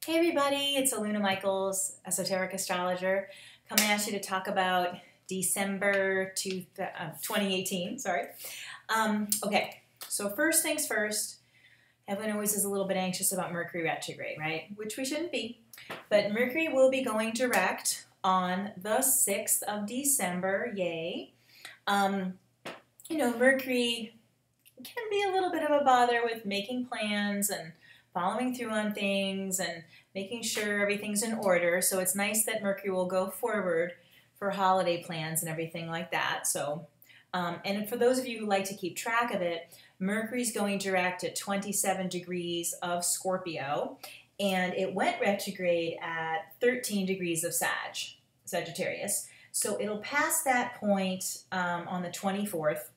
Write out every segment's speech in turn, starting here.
Hey everybody, it's Aluna Michaels, Esoteric Astrologer, coming at you to talk about December 2018, sorry. Okay, so first things first, everyone always is a little bit anxious about Mercury retrograde, right? Which we shouldn't be. But Mercury will be going direct on the 6th of December, yay. Mercury can be a little bit of a bother with making plans and following through on things and making sure everything's in order. So it's nice that Mercury will go forward for holiday plans and everything like that. So, and for those of you who like to keep track of it, Mercury's going direct at 27 degrees of Scorpio, and it went retrograde at 13 degrees of Sagittarius. So it'll pass that point on the 24th.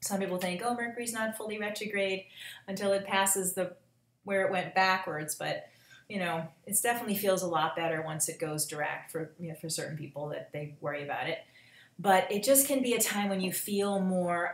Some people think, oh, Mercury's not fully retrograde until it passes where it went backwards, but it definitely feels a lot better once it goes direct for certain people that they worry about it. But it just can be a time when you feel more,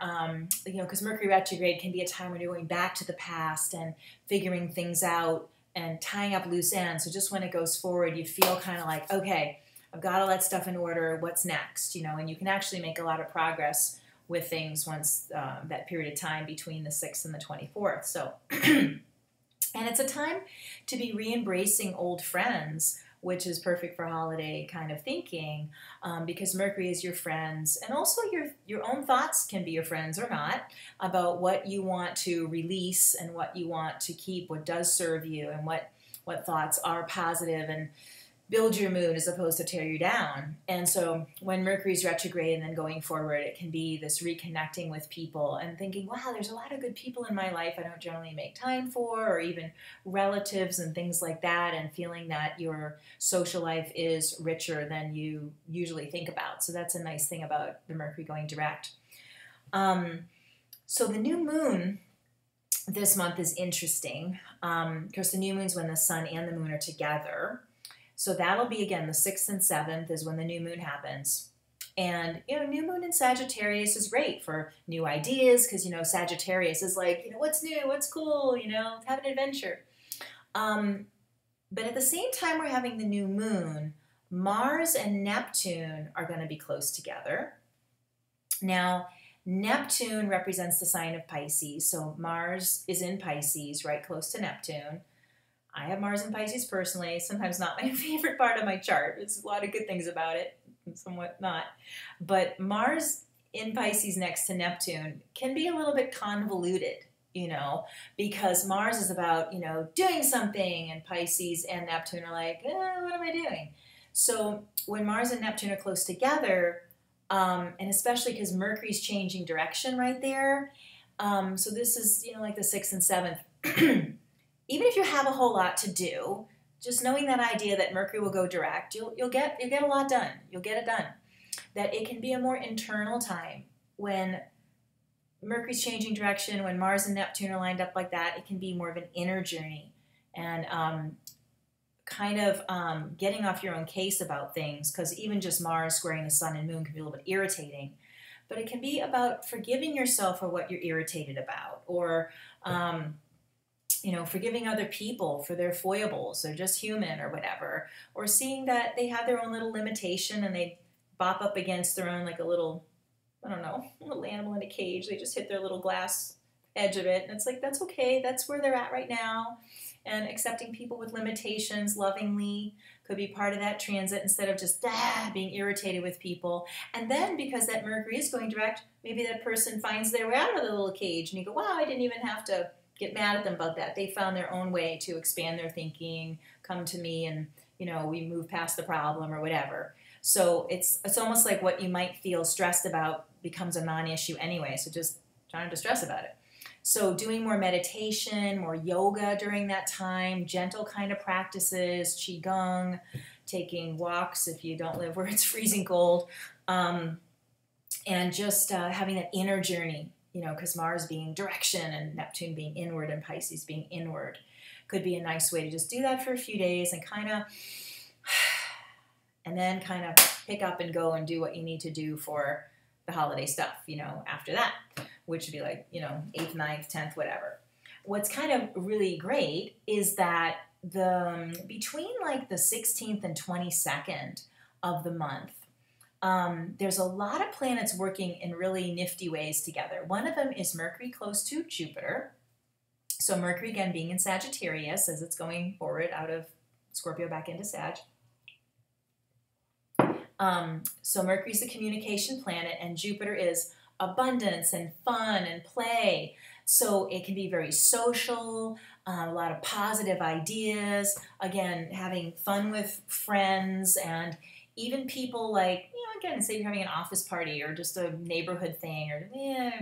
because Mercury retrograde can be a time when you're going back to the past and figuring things out and tying up loose ends. So just when it goes forward, you feel kind of like, okay, I've got all that stuff in order. What's next? And you can actually make a lot of progress with things once that period of time between the 6th and the 24th. So, and it's a time to be re-embracing old friends, which is perfect for holiday kind of thinking, because Mercury is your friends, and also your own thoughts can be your friends or not, about what you want to release and what you want to keep, what does serve you, and what thoughts are positive and build your mood as opposed to tear you down. And so when Mercury's retrograde and then going forward, it can be this reconnecting with people and thinking, wow, there's a lot of good people in my life I don't generally make time for, or even relatives and things like that, and feeling that your social life is richer than you usually think about. So that's a nice thing about the Mercury going direct. So the new moon this month is interesting, because the new moon's when the sun and the moon are together. So that'll be, again, the 6th and 7th is when the new moon happens. And, new moon in Sagittarius is great for new ideas because, Sagittarius is like, what's new, what's cool, have an adventure. But at the same time we're having the new moon, Mars and Neptune are going to be close together. Now, Neptune represents the sign of Pisces, so Mars is in Pisces, right close to Neptune. I have Mars in Pisces personally, sometimes not my favorite part of my chart. There's a lot of good things about it, and somewhat not. But Mars in Pisces next to Neptune can be a little bit convoluted, because Mars is about, doing something, and Pisces and Neptune are like, what am I doing? So when Mars and Neptune are close together, and especially because Mercury's changing direction right there, so this is, like the 6th and 7th, even if you have a whole lot to do, just knowing that idea that Mercury will go direct, you'll get a lot done. You'll get it done. That it can be a more internal time when Mercury's changing direction, when Mars and Neptune are lined up like that. It can be more of an inner journey and getting off your own case about things, because even just Mars squaring the sun and moon can be a little bit irritating. But it can be about forgiving yourself for what you're irritated about, or forgiving other people for their foibles. They're just human or whatever. Or seeing that they have their own little limitation and they bop up against their own, like a little, little animal in a cage. They just hit their little glass edge of it. And it's like, that's okay. That's where they're at right now. And accepting people with limitations lovingly could be part of that transit, instead of just being irritated with people. And then because that Mercury is going direct, maybe that person finds their way out of the little cage and you go, wow, I didn't even have to get mad at them about that. They found their own way to expand their thinking, come to me, and we move past the problem or whatever. So it's almost like what you might feel stressed about becomes a non-issue anyway. So just trying to stress about it. So doing more meditation, more yoga during that time, gentle kind of practices, qigong, taking walks if you don't live where it's freezing cold, and just having that inner journey. Because Mars being direction and Neptune being inward and Pisces being inward could be a nice way to just do that for a few days and then kind of pick up and go and do what you need to do for the holiday stuff, after that, which would be like, 8th, 9th, 10th, whatever. What's kind of really great is that between like the 16th and 22nd of the month, there's a lot of planets working in really nifty ways together. One of them is Mercury close to Jupiter. So Mercury, again, being in Sagittarius as it's going forward out of Scorpio back into Sag. So Mercury's the communication planet, and Jupiter is abundance and fun and play. So it can be very social, a lot of positive ideas, again, having fun with friends, and even people like, again, say you're having an office party or just a neighborhood thing, or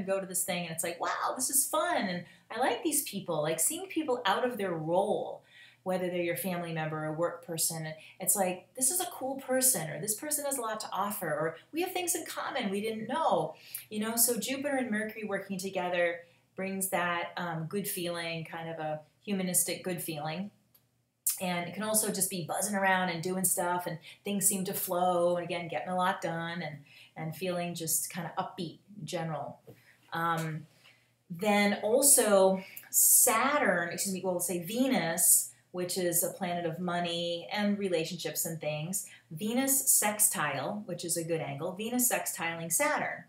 go to this thing, and it's like, wow, this is fun, and I like these people, like seeing people out of their role, whether they're your family member or work person. It's like, this is a cool person, or this person has a lot to offer, or we have things in common we didn't know. So Jupiter and Mercury working together brings that good feeling, kind of a humanistic good feeling. And it can also just be buzzing around and doing stuff, and things seem to flow, and again, getting a lot done, and feeling just kind of upbeat in general. Then also Saturn, we'll say Venus, which is a planet of money and relationships and things. Venus sextile, which is a good angle. Venus sextiling Saturn.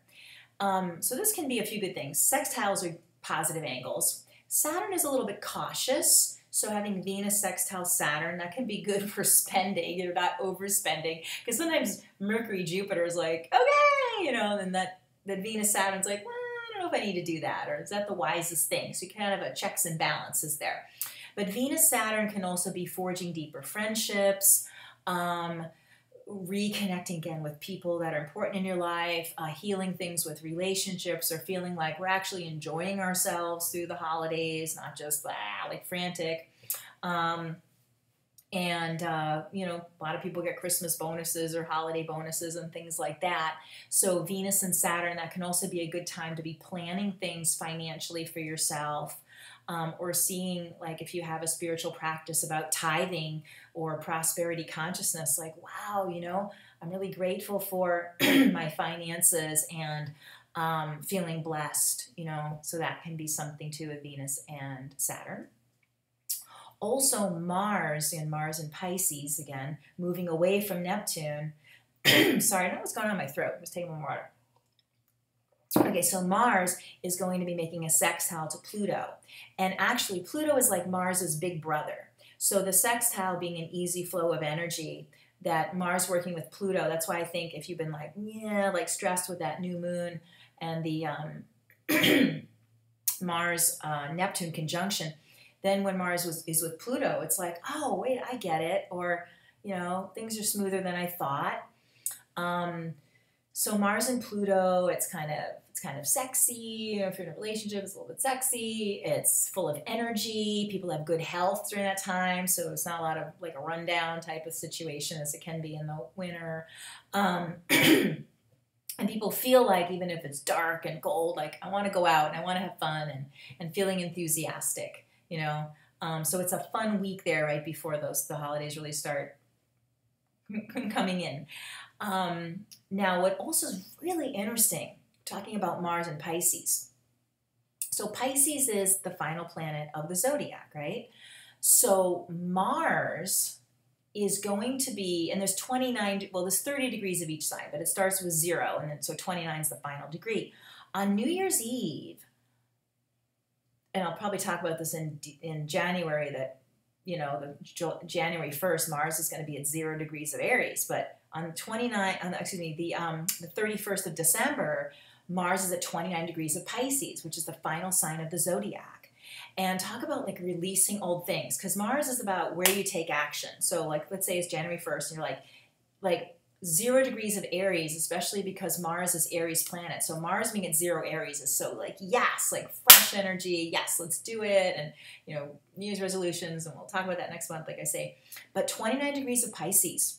So this can be a few good things. Sextiles are positive angles. Saturn is a little bit cautious. So having Venus sextile Saturn, that can be good for spending, not overspending. Because sometimes Mercury, Jupiter is like, okay, and that Venus Saturn's like, well, I don't know if I need to do that, or is that the wisest thing? So you kind of have a checks and balances there. But Venus Saturn can also be forging deeper friendships, reconnecting again with people that are important in your life, healing things with relationships, or feeling like we're actually enjoying ourselves through the holidays, not just like frantic. A lot of people get Christmas bonuses or holiday bonuses and things like that. So Venus and Saturn, that can also be a good time to be planning things financially for yourself. Or seeing, like, if you have a spiritual practice about tithing or prosperity consciousness, like, wow, I'm really grateful for my finances and feeling blessed, so that can be something too with Venus and Saturn. Also Mars and Pisces, again, moving away from Neptune. Sorry, I don't know what's going on in my throat. I'm just taking more water. Okay, so Mars is going to be making a sextile to Pluto. And actually, Pluto is like Mars's big brother. So the sextile being an easy flow of energy, that Mars working with Pluto, that's why I think if you've been like stressed with that new moon and the Mars-Neptune conjunction, then when Mars is with Pluto, it's like, oh, wait, I get it. Or, things are smoother than I thought. So Mars and Pluto, it's kind of sexy. If you're in a relationship, it's a little bit sexy. It's full of energy. People have good health during that time, so it's not a lot of like a rundown type of situation as it can be in the winter. And people feel like, even if it's dark and cold, like I want to go out and I want to have fun and feeling enthusiastic, So it's a fun week there right before the holidays really start coming in. Now, what also is really interesting, talking about Mars and Pisces. So Pisces is the final planet of the zodiac, right? So Mars is going to be, and there's 30 degrees of each sign, but it starts with 0, and then so 29 is the final degree. On New Year's Eve, and I'll probably talk about this in January, that January 1st, Mars is going to be at 0 degrees of Aries, but on the 31st of December, Mars is at 29 degrees of Pisces, which is the final sign of the zodiac. And talk about like releasing old things, because Mars is about where you take action. So like, let's say it's January 1st, and you're like 0 degrees of Aries, especially because Mars is Aries planet. So Mars being at 0 Aries is so like, yes, like fresh energy. Yes, let's do it. And, New Year's resolutions, and we'll talk about that next month, like I say. But 29 degrees of Pisces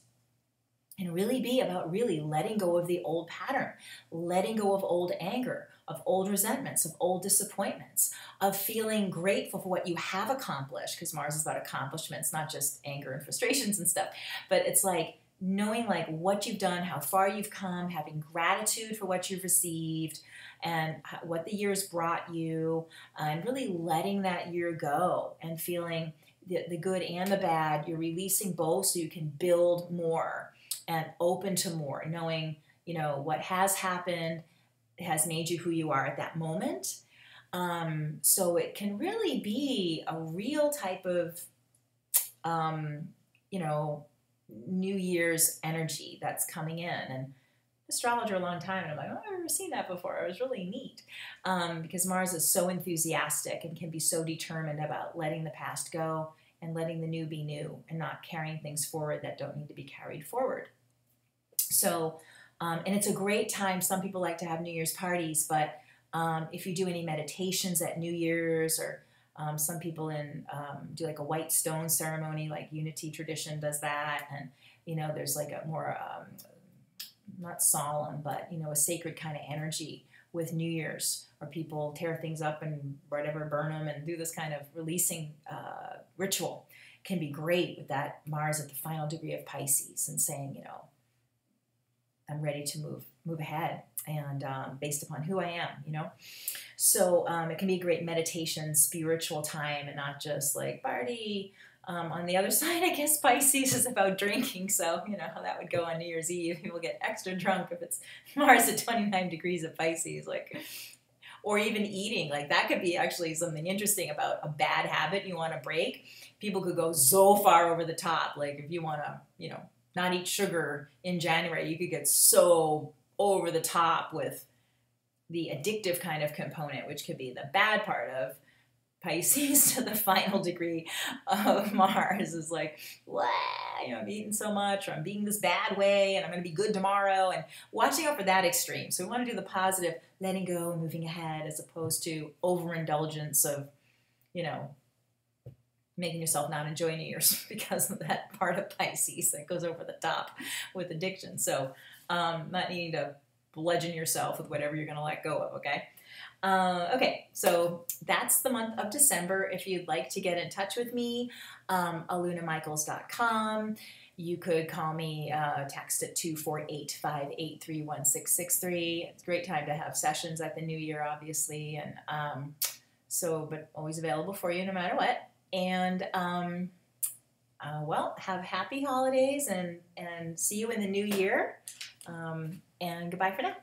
can really be about really letting go of the old pattern, letting go of old anger, of old resentments, of old disappointments, of feeling grateful for what you have accomplished, because Mars is about accomplishments, not just anger and frustrations and stuff. But it's like knowing like what you've done, how far you've come, having gratitude for what you've received and what the year's brought you, and really letting that year go and feeling the good and the bad. You're releasing both so you can build more and open to more, knowing, you know, what has happened has made you who you are at that moment. So it can really be a real type of, you know, New Year's energy that's coming in. And astrologer a long time, and I'm like, oh, I've never seen that before. It was really neat, because Mars is so enthusiastic and can be so determined about letting the past go and letting the new be new and not carrying things forward that don't need to be carried forward. So, and it's a great time. Some people like to have New Year's parties, but if you do any meditations at New Year's, or some people do like a white stone ceremony, like Unity tradition does that, and you know, there's like a more not solemn, but you know, a sacred kind of energy with New Year's, or people tear things up and whatever, burn them, and do this kind of releasing ritual. Can be great with that Mars at the final degree of Pisces, and saying, you know, I'm ready to move ahead, and based upon who I am, you know. So it can be a great meditation, spiritual time, and not just like party. On the other side, I guess Pisces is about drinking, so you know how that would go on New Year's Eve. People get extra drunk if it's Mars at 29 degrees of Pisces, like, or even eating. Like that could be actually something interesting about a bad habit you want to break. People could go so far over the top. Like if you want to, you know, not eat sugar in January, you could get so over the top with the addictive kind of component, which could be the bad part of Pisces to the final degree of Mars, is like, wow, you know, I'm eating so much, or I'm being this bad way, and I'm going to be good tomorrow, and watching out for that extreme. So we want to do the positive, letting go and moving ahead, as opposed to overindulgence of, you know, making yourself not enjoy New Year's because of that part of Pisces that goes over the top with addiction. So not needing to bludgeon yourself with whatever you're going to let go of, okay? Okay, so that's the month of December. If you'd like to get in touch with me, alunamichaels.com. You could call me, text at 248-583-1663. It's a great time to have sessions at the new year, obviously, and but always available for you no matter what. And well, have happy holidays, and see you in the new year. And goodbye for now.